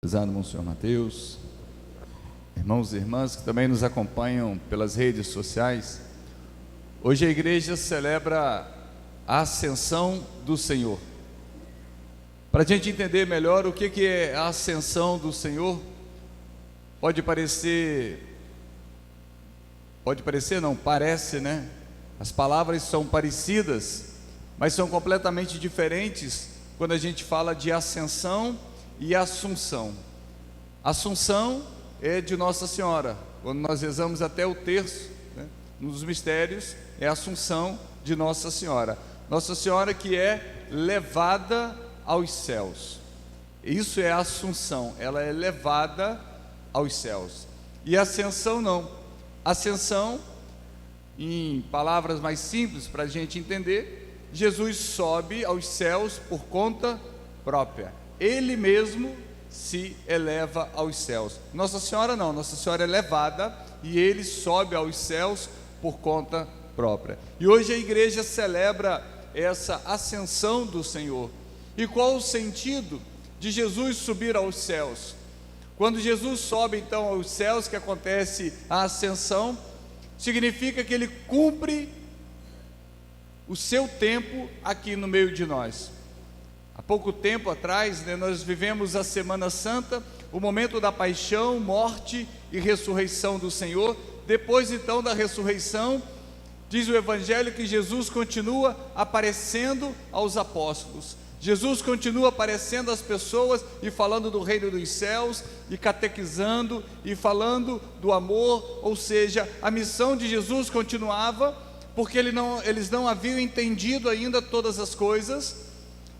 Prezado Monsenhor Mateus, irmãos e irmãs que também nos acompanham pelas redes sociais, hoje a igreja celebra a Ascensão do Senhor. Para a gente entender melhor o que é a Ascensão do Senhor, parece, né? As palavras são parecidas, mas são completamente diferentes quando a gente fala de ascensão e Assunção. Assunção é de Nossa Senhora. Quando nós rezamos até o terço, né, nos mistérios, é a Assunção de Nossa Senhora. Nossa Senhora que é levada aos céus. Isso é a Assunção, ela é levada aos céus. E a Ascensão não. Ascensão, em palavras mais simples para a gente entender, Jesus sobe aos céus por conta própria. Ele mesmo se eleva aos céus. Nossa Senhora não, Nossa Senhora é levada e ele sobe aos céus por conta própria. E hoje a igreja celebra essa ascensão do Senhor. E qual o sentido de Jesus subir aos céus? Quando Jesus sobe então aos céus, que acontece a ascensão, significa que ele cumpre o seu tempo aqui no meio de nós. Há pouco tempo atrás, né, nós vivemos a Semana Santa, o momento da paixão, morte e ressurreição do Senhor. Depois então da ressurreição, diz o Evangelho que Jesus continua aparecendo aos apóstolos. Jesus continua aparecendo às pessoas e falando do reino dos céus, e catequizando e falando do amor, ou seja, a missão de Jesus continuava, porque eles não haviam entendido ainda todas as coisas.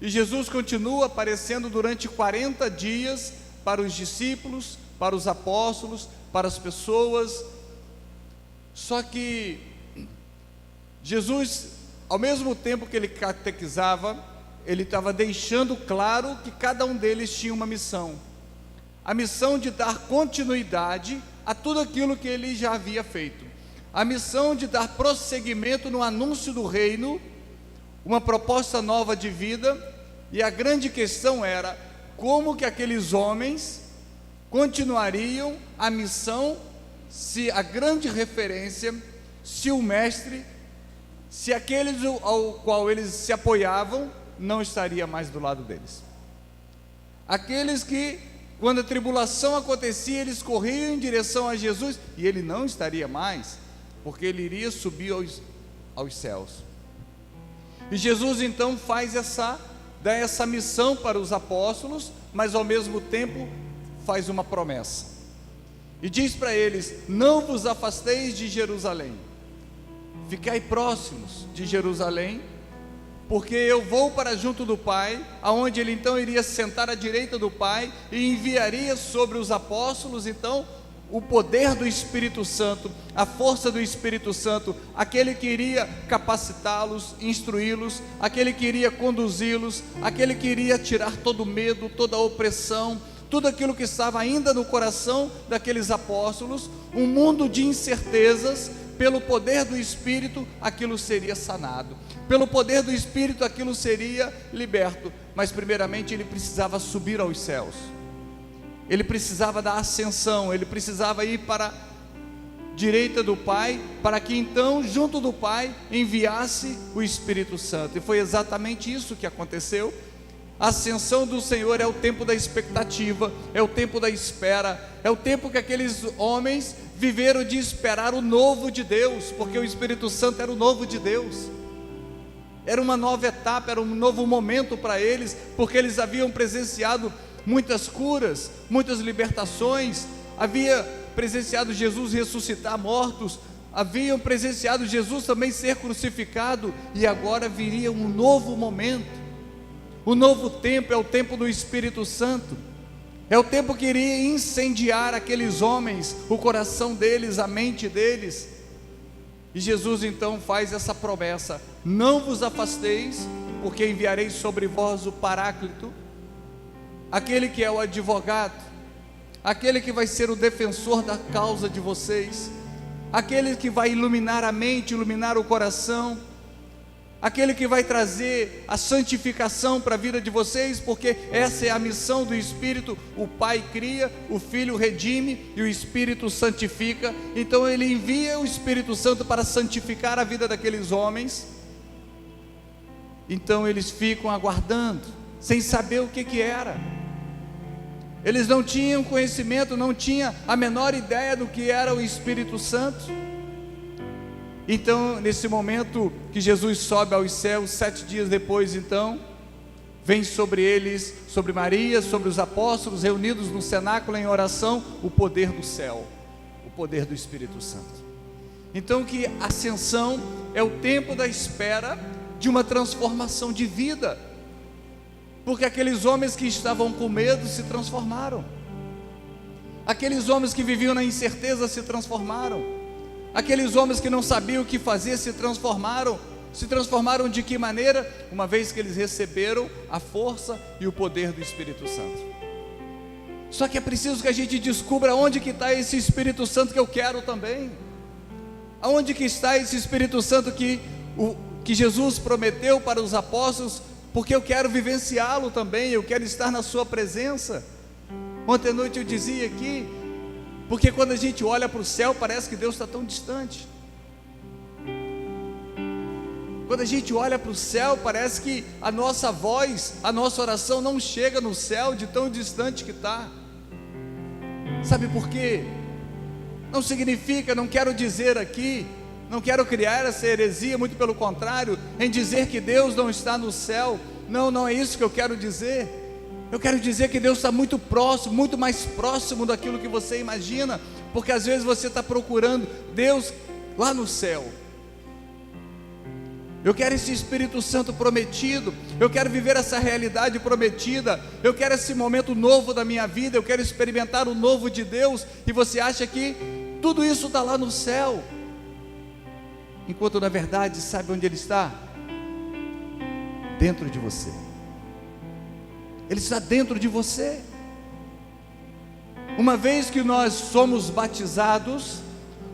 E Jesus continua aparecendo durante 40 dias para os discípulos, para os apóstolos, para as pessoas. Só que Jesus, ao mesmo tempo que ele catequizava, ele estava deixando claro que cada um deles tinha uma missão. A missão de dar continuidade a tudo aquilo que ele já havia feito. A missão de dar prosseguimento no anúncio do reino, uma proposta nova de vida. E a grande questão era como que aqueles homens continuariam a missão se a grande referência, se o mestre, se aqueles ao qual eles se apoiavam não estaria mais do lado deles. Aqueles que, quando a tribulação acontecia, eles corriam em direção a Jesus e ele não estaria mais, porque ele iria subir aos céus. E Jesus então dá essa missão para os apóstolos, mas ao mesmo tempo faz uma promessa. E diz para eles: não vos afasteis de Jerusalém, ficai próximos de Jerusalém, porque eu vou para junto do Pai, aonde ele então iria sentar à direita do Pai e enviaria sobre os apóstolos então o poder do Espírito Santo, a força do Espírito Santo, aquele que iria capacitá-los, instruí-los, aquele que iria conduzi-los, aquele que iria tirar todo o medo, toda a opressão, tudo aquilo que estava ainda no coração daqueles apóstolos, um mundo de incertezas. Pelo poder do Espírito aquilo seria sanado, pelo poder do Espírito aquilo seria liberto, mas primeiramente ele precisava subir aos céus. Ele precisava da ascensão, ele precisava ir para a direita do Pai, para que então, junto do Pai, enviasse o Espírito Santo. E foi exatamente isso que aconteceu. A ascensão do Senhor é o tempo da expectativa, é o tempo da espera, é o tempo que aqueles homens viveram de esperar o novo de Deus, porque o Espírito Santo era o novo de Deus. Era uma nova etapa, era um novo momento para eles, porque eles haviam presenciado muitas curas, muitas libertações, havia presenciado Jesus ressuscitar mortos, haviam presenciado Jesus também ser crucificado, e agora viria um novo momento. O novo tempo é o tempo do Espírito Santo, é o tempo que iria incendiar aqueles homens, o coração deles, a mente deles. E Jesus então faz essa promessa: não vos afasteis, porque enviarei sobre vós o Paráclito, aquele que é o advogado, aquele que vai ser o defensor da causa de vocês, aquele que vai iluminar a mente, iluminar o coração, aquele que vai trazer a santificação para a vida de vocês, porque essa é a missão do Espírito. O Pai cria, o Filho redime e o Espírito santifica. Então ele envia o Espírito Santo para santificar a vida daqueles homens. Então eles ficam aguardando, sem saber o que era. Eles não tinham conhecimento, não tinham a menor ideia do que era o Espírito Santo. Então, nesse momento que Jesus sobe aos céus, 7 dias depois, então, vem sobre eles, sobre Maria, sobre os apóstolos, reunidos no cenáculo em oração, o poder do céu, o poder do Espírito Santo. Então, que a ascensão é o tempo da espera de uma transformação de vida, porque aqueles homens que estavam com medo se transformaram, aqueles homens que viviam na incerteza se transformaram, aqueles homens que não sabiam o que fazer se transformaram de que maneira? Uma vez que eles receberam a força e o poder do Espírito Santo. Só que é preciso que a gente descubra onde que está esse Espírito Santo que eu quero também, aonde que está esse Espírito Santo que Jesus prometeu para os apóstolos, porque eu quero vivenciá-lo também, eu quero estar na sua presença. Ontem à noite eu dizia aqui, porque quando a gente olha para o céu, parece que Deus está tão distante. Quando a gente olha para o céu, parece que a nossa voz, a nossa oração não chega no céu de tão distante que está. Sabe por quê? Não significa, não quero dizer aqui, não quero criar essa heresia, muito pelo contrário, em dizer que Deus não está no céu. Não é isso que eu quero dizer. Eu quero dizer que Deus está muito próximo, muito mais próximo daquilo que você imagina, porque às vezes você está procurando Deus lá no céu. Eu quero esse Espírito Santo prometido, eu quero viver essa realidade prometida, eu quero esse momento novo da minha vida, eu quero experimentar o novo de Deus, e você acha que tudo isso está lá no céu, enquanto na verdade, sabe onde Ele está? Dentro de você. Ele está dentro de você. Uma vez que nós somos batizados,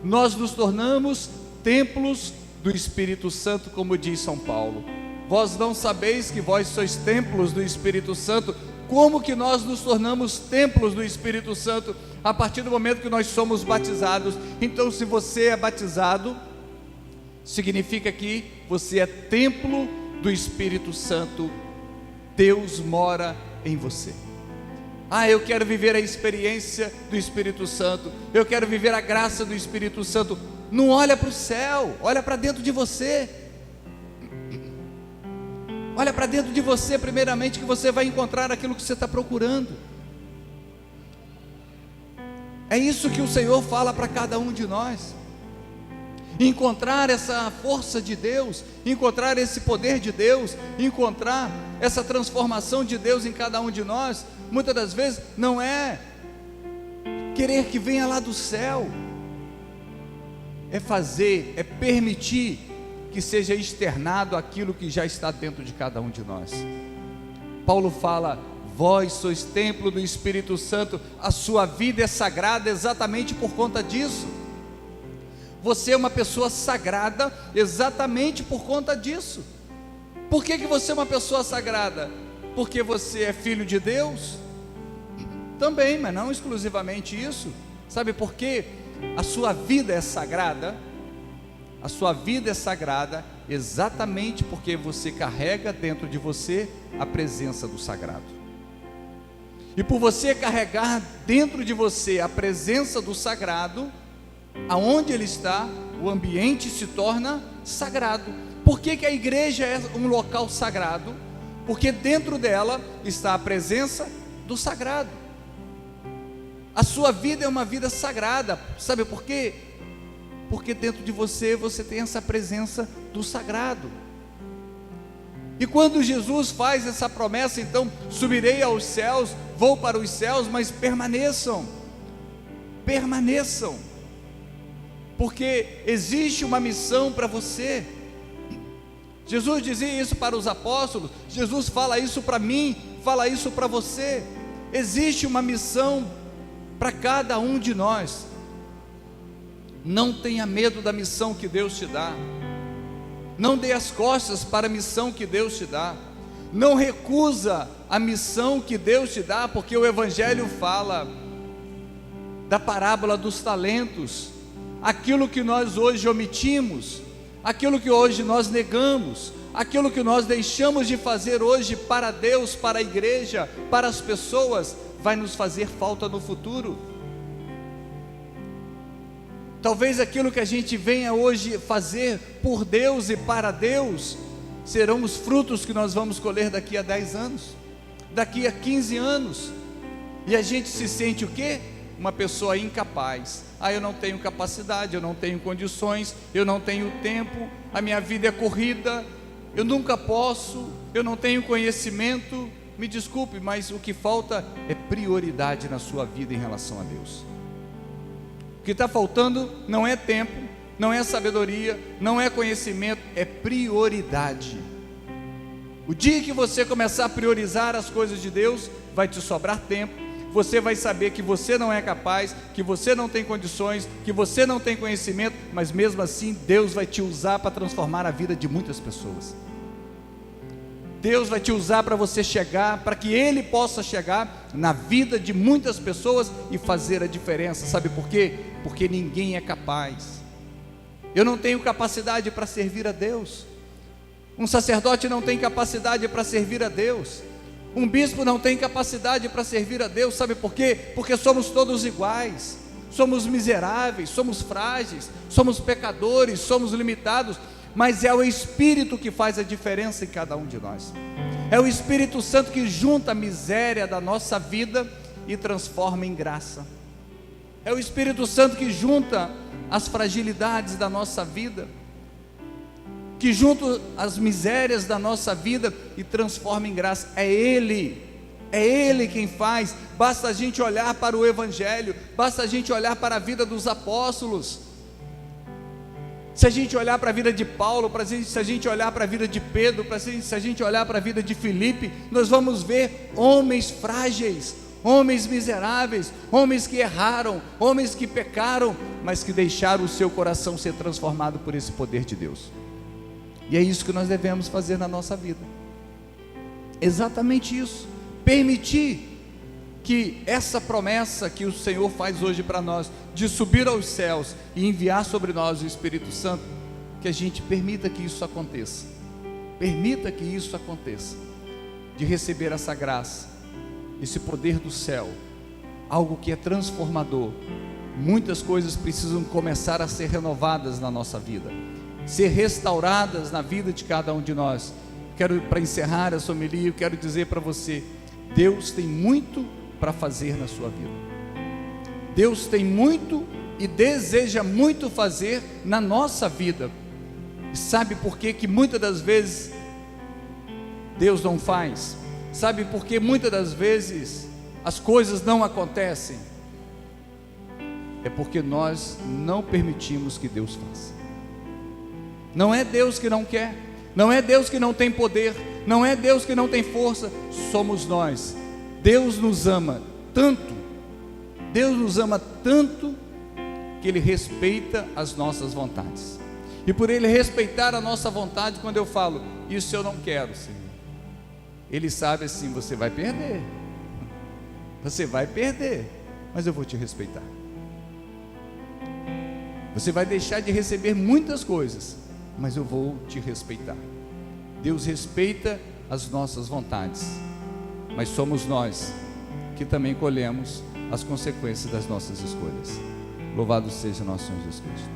nós nos tornamos templos do Espírito Santo, como diz São Paulo. Vós não sabeis que vós sois templos do Espírito Santo? Como que nós nos tornamos templos do Espírito Santo? A partir do momento que nós somos batizados. Então, se você é batizado, significa que você é templo do Espírito Santo. Deus mora em você. Eu quero viver a experiência do Espírito Santo, eu quero viver a graça do Espírito Santo. Não olha para o céu, olha para dentro de você. Olha para dentro de você primeiramente, que você vai encontrar aquilo que você está procurando. É isso que o Senhor fala para cada um de nós. Encontrar essa força de Deus, encontrar esse poder de Deus, encontrar essa transformação de Deus em cada um de nós, muitas das vezes não é querer que venha lá do céu, é fazer, é permitir que seja externado aquilo que já está dentro de cada um de nós. Paulo fala: vós sois templo do Espírito Santo, a sua vida é sagrada exatamente por conta disso. Você é uma pessoa sagrada exatamente por conta disso. Por que você é uma pessoa sagrada? Porque você é filho de Deus? Também, mas não exclusivamente isso. Sabe por quê? A sua vida é sagrada. A sua vida é sagrada exatamente porque você carrega dentro de você a presença do sagrado. E por você carregar dentro de você a presença do sagrado, aonde ele está, o ambiente se torna sagrado. Por que a igreja é um local sagrado? Porque dentro dela está a presença do sagrado. A sua vida é uma vida sagrada. Sabe por quê? Porque dentro de você, você tem essa presença do sagrado. E quando Jesus faz essa promessa, então, subirei aos céus, vou para os céus, mas permaneçam, porque existe uma missão para você. Jesus dizia isso para os apóstolos, Jesus fala isso para mim, fala isso para você. Existe uma missão para cada um de nós. Não tenha medo da missão que Deus te dá. Não dê as costas para a missão que Deus te dá. Não recusa a missão que Deus te dá, porque o Evangelho fala da parábola dos talentos. Aquilo que nós hoje omitimos, aquilo que hoje nós negamos, aquilo que nós deixamos de fazer hoje para Deus, para a igreja, para as pessoas, vai nos fazer falta no futuro. Talvez aquilo que a gente venha hoje fazer por Deus e para Deus, serão os frutos que nós vamos colher daqui a 10 anos, daqui a 15 anos, e a gente se sente o quê? Uma pessoa incapaz. Eu não tenho capacidade, eu não tenho condições, eu não tenho tempo, a minha vida é corrida, eu nunca posso, eu não tenho conhecimento. Me desculpe, mas o que falta é prioridade na sua vida em relação a Deus. O que está faltando não é tempo, não é sabedoria, não é conhecimento, é prioridade. O dia que você começar a priorizar as coisas de Deus, vai te sobrar tempo. Você vai saber que você não é capaz, que você não tem condições, que você não tem conhecimento, mas mesmo assim Deus vai te usar para transformar a vida de muitas pessoas. Deus vai te usar para você chegar, para que Ele possa chegar na vida de muitas pessoas e fazer a diferença. Sabe por quê? Porque ninguém é capaz. Eu não tenho capacidade para servir a Deus. Um sacerdote não tem capacidade para servir a Deus. Um bispo não tem capacidade para servir a Deus. Sabe por quê? Porque somos todos iguais. Somos miseráveis, somos frágeis, somos pecadores, somos limitados. Mas é o Espírito que faz a diferença em cada um de nós. É o Espírito Santo que junta a miséria da nossa vida e transforma em graça. É o Espírito Santo que junta as fragilidades da nossa vida, que junta as misérias da nossa vida e transforma em graça. É Ele quem faz. Basta a gente olhar para o Evangelho, basta a gente olhar para a vida dos apóstolos. Se a gente olhar para a vida de Paulo, se a gente olhar para a vida de Pedro, se a gente olhar para a vida de Filipe, nós vamos ver homens frágeis, homens miseráveis, homens que erraram, homens que pecaram, mas que deixaram o seu coração ser transformado por esse poder de Deus. E é isso que nós devemos fazer na nossa vida. Exatamente isso. Permitir que essa promessa que o Senhor faz hoje para nós, de subir aos céus e enviar sobre nós o Espírito Santo, que a gente permita que isso aconteça. Permita que isso aconteça. De receber essa graça, esse poder do céu, algo que é transformador. Muitas coisas precisam começar a ser renovadas na nossa vida, ser restauradas na vida de cada um de nós. Para encerrar essa homilia, eu quero dizer para você: Deus tem muito para fazer na sua vida. Deus tem muito e deseja muito fazer na nossa vida. E sabe por que muitas das vezes Deus não faz? Sabe por que muitas das vezes as coisas não acontecem? É porque nós não permitimos que Deus faça. Não é Deus que não quer, não é Deus que não tem poder, não é Deus que não tem força, somos nós. Deus nos ama tanto, que Ele respeita as nossas vontades. E por Ele respeitar a nossa vontade, quando eu falo, isso eu não quero, Senhor, Ele sabe assim, você vai perder, mas eu vou te respeitar. Você vai deixar de receber muitas coisas, mas eu vou te respeitar. Deus respeita as nossas vontades, mas somos nós que também colhemos as consequências das nossas escolhas. Louvado seja nosso Senhor Jesus Cristo.